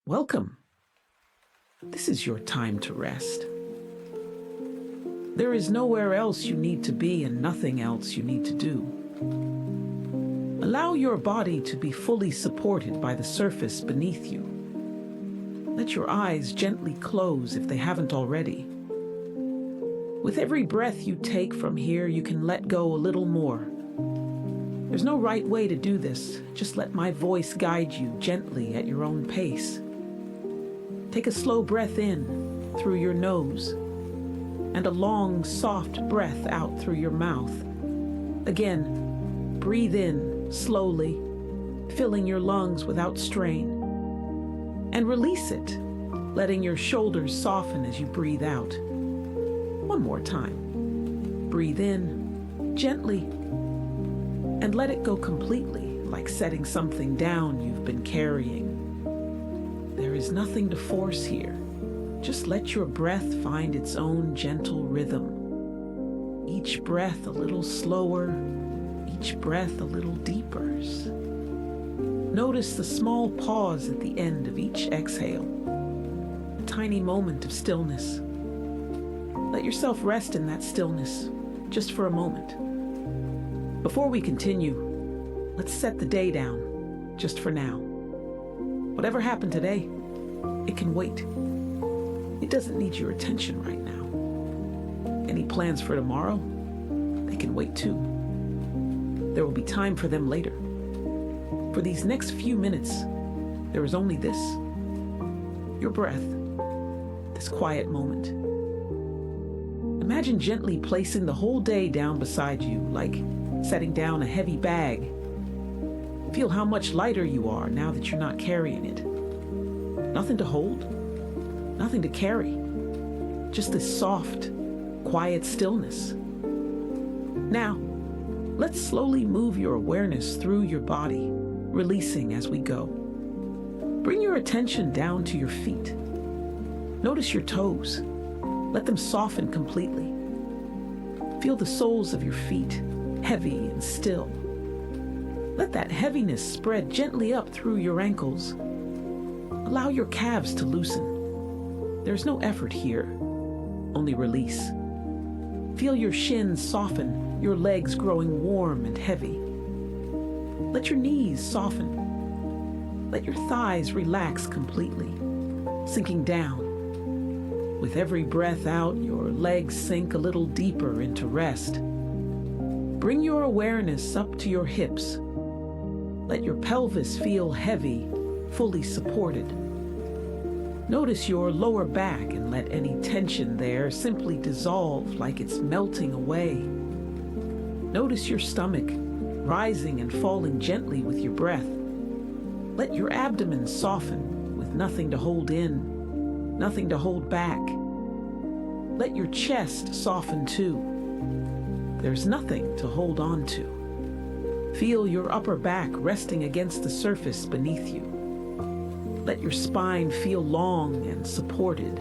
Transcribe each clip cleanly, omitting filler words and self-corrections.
Welcome. This is your time to rest. There is nowhere else you need to be and nothing else you need to do. Allow your body to be fully supported by the surface beneath you. Let your eyes gently close if they haven't already. With every breath you take from here, you can let go a little more. There's no right way to do this. Just let my voice guide you gently at your own pace. Take a slow breath in through your nose and a long, soft breath out through your mouth. Again, breathe in slowly, filling your lungs without strain. And release it, letting your shoulders soften as you breathe out. One more time. Breathe in gently and let it go completely, like setting something down you've been carrying. There is nothing to force here. Just let your breath find its own gentle rhythm. Each breath a little slower, each breath a little deeper. Notice the small pause at the end of each exhale, a tiny moment of stillness. Let yourself rest in that stillness just for a moment. Before we continue, let's set the day down just for now. Whatever happened today, it can wait. It doesn't need your attention right now. Any plans for tomorrow? They can wait too. There will be time for them later. For these next few minutes, there is only this, your breath, this quiet moment. Imagine gently placing the whole day down beside you, like setting down a heavy bag. Feel how much lighter you are now that you're not carrying it. Nothing to hold, nothing to carry, just this soft, quiet stillness. Now, let's slowly move your awareness through your body, releasing as we go. Bring your attention down to your feet. Notice your toes. Let them soften completely. Feel the soles of your feet, heavy and still. Let that heaviness spread gently up through your ankles. Allow your calves to loosen. There's no effort here, only release. Feel your shins soften, your legs growing warm and heavy. Let your knees soften. Let your thighs relax completely, sinking down. With every breath out, your legs sink a little deeper into rest. Bring your awareness up to your hips. Let your pelvis feel heavy, fully supported. Notice your lower back and let any tension there simply dissolve like it's melting away. Notice your stomach rising and falling gently with your breath. Let your abdomen soften with nothing to hold in, nothing to hold back. Let your chest soften too. There's nothing to hold on to. Feel your upper back resting against the surface beneath you. Let your spine feel long and supported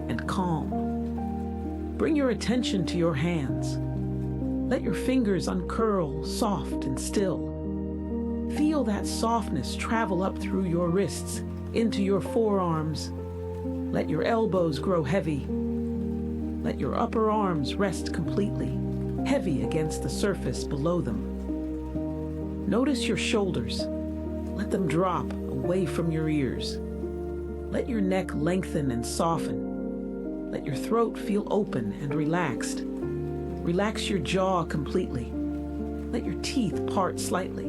and calm. Bring your attention to your hands. Let your fingers uncurl, soft and still. Feel that softness travel up through your wrists, into your forearms. Let your elbows grow heavy. Let your upper arms rest completely, heavy against the surface below them. Notice your shoulders. Let them drop away from your ears. Let your neck lengthen and soften. Let your throat feel open and relaxed. Relax your jaw completely. Let your teeth part slightly.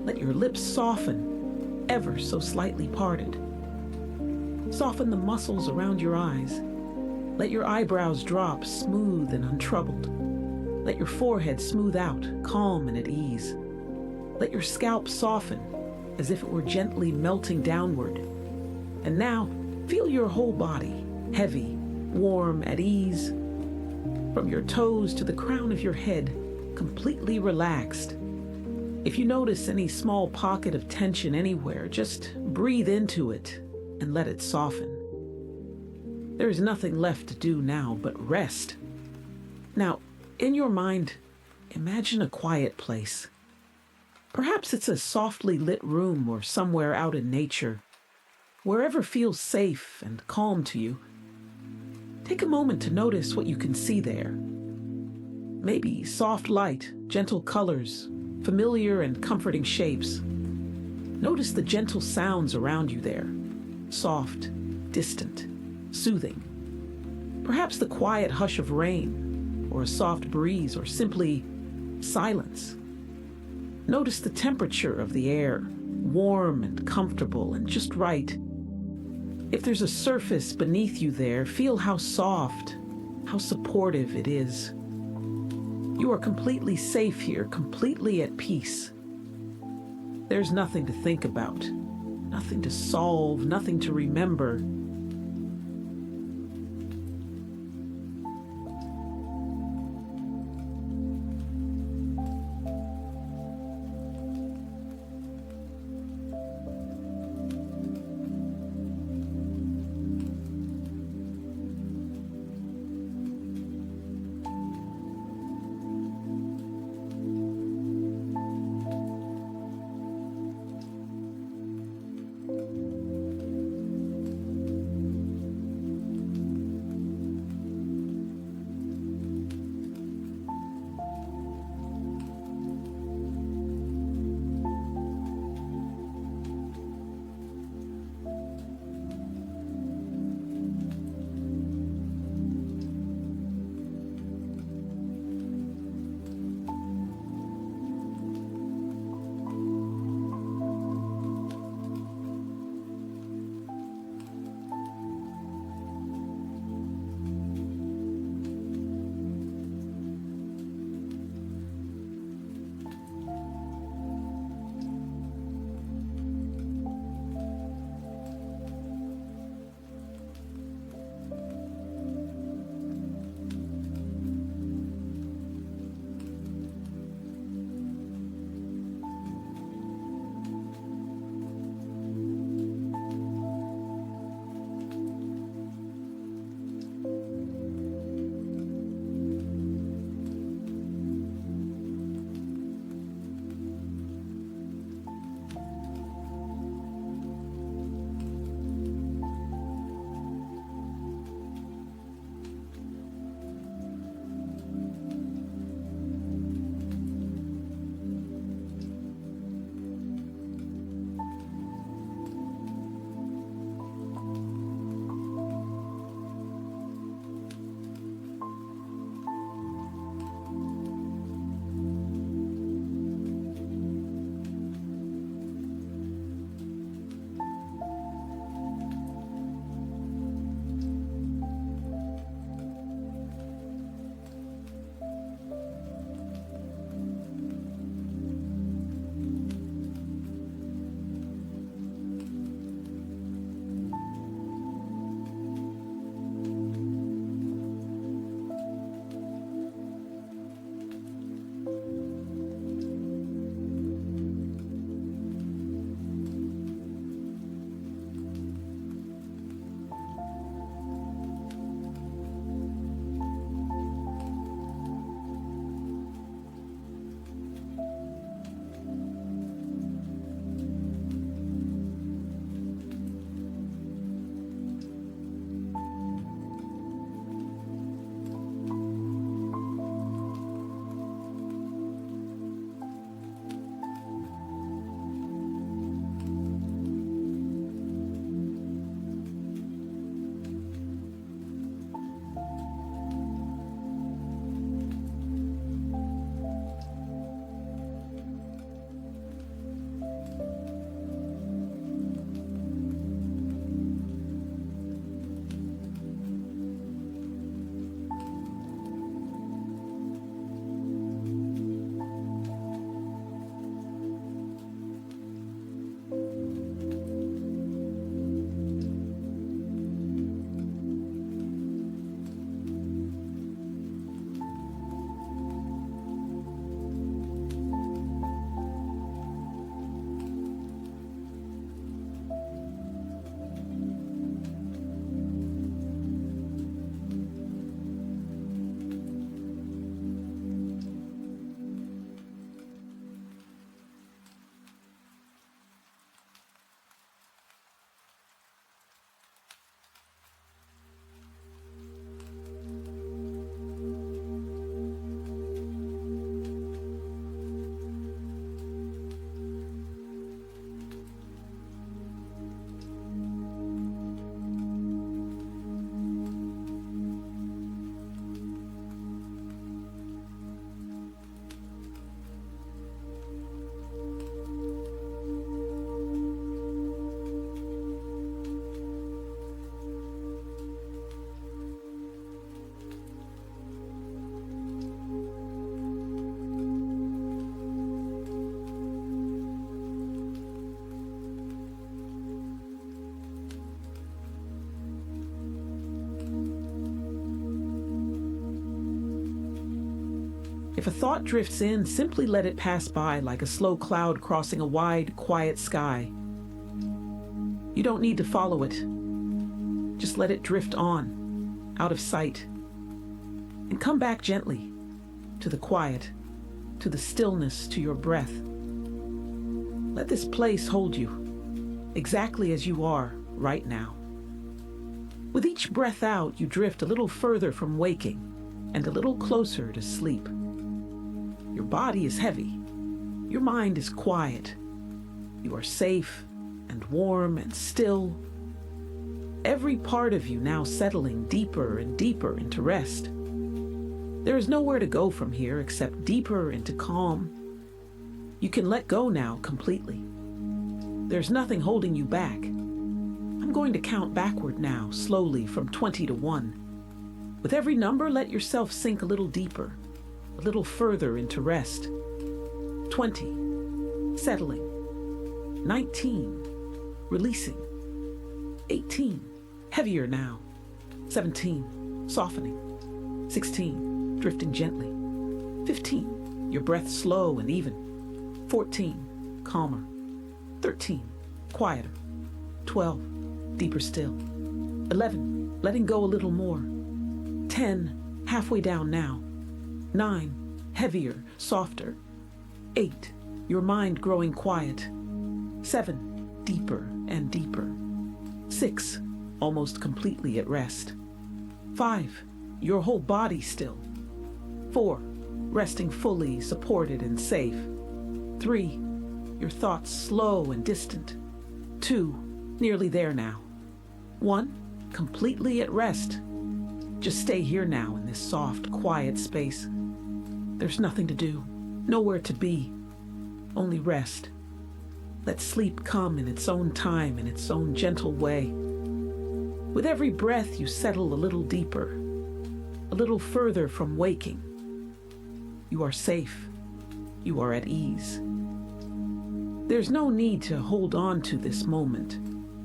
Let your lips soften, ever so slightly parted. Soften the muscles around your eyes. Let your eyebrows drop smooth and untroubled. Let your forehead smooth out, calm and at ease. Let your scalp soften, as if it were gently melting downward. And now, feel your whole body, heavy, warm, at ease. From your toes to the crown of your head, completely relaxed. If you notice any small pocket of tension anywhere, just breathe into it and let it soften. There is nothing left to do now but rest. Now, in your mind, imagine a quiet place. Perhaps it's a softly lit room or somewhere out in nature. Wherever feels safe and calm to you, take a moment to notice what you can see there. Maybe soft light, gentle colors, familiar and comforting shapes. Notice the gentle sounds around you there. Soft, distant, soothing. Perhaps the quiet hush of rain, or a soft breeze, or simply silence. Notice the temperature of the air, warm and comfortable and just right. If there's a surface beneath you there, feel how soft, how supportive it is. You are completely safe here, completely at peace. There's nothing to think about, nothing to solve, nothing to remember. If a thought drifts in, simply let it pass by like a slow cloud crossing a wide, quiet sky. You don't need to follow it. Just let it drift on, out of sight, and come back gently to the quiet, to the stillness, to your breath. Let this place hold you, exactly as you are right now. With each breath out, you drift a little further from waking and a little closer to sleep. Your body is heavy. Your mind is quiet. You are safe and warm and still. Every part of you now settling deeper and deeper into rest. There is nowhere to go from here except deeper into calm. You can let go now completely. There's nothing holding you back. I'm going to count backward now, slowly from 20 to 1. With every number, let yourself sink a little deeper, a little further into rest. 20, settling. 19, releasing. 18, heavier now. 17, softening. 16, drifting gently. 15, your breath slow and even. 14, calmer. 13, quieter. 12, deeper still. 11, letting go a little more. 10, halfway down now. 9, heavier, softer. 8, your mind growing quiet. 7, deeper and deeper. 6, almost completely at rest. 5, your whole body still. 4, resting fully, supported and safe. 3, your thoughts slow and distant. 2, nearly there now. 1, completely at rest. Just stay here now in this soft, quiet space. There's nothing to do, nowhere to be, only rest. Let sleep come in its own time, in its own gentle way. With every breath, you settle a little deeper, a little further from waking. You are safe. You are at ease. There's no need to hold on to this moment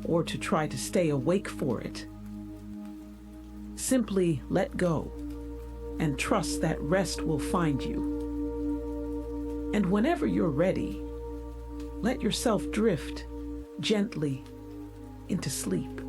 or to try to stay awake for it. Simply let go and trust that rest will find you. And whenever you're ready, let yourself drift gently into sleep.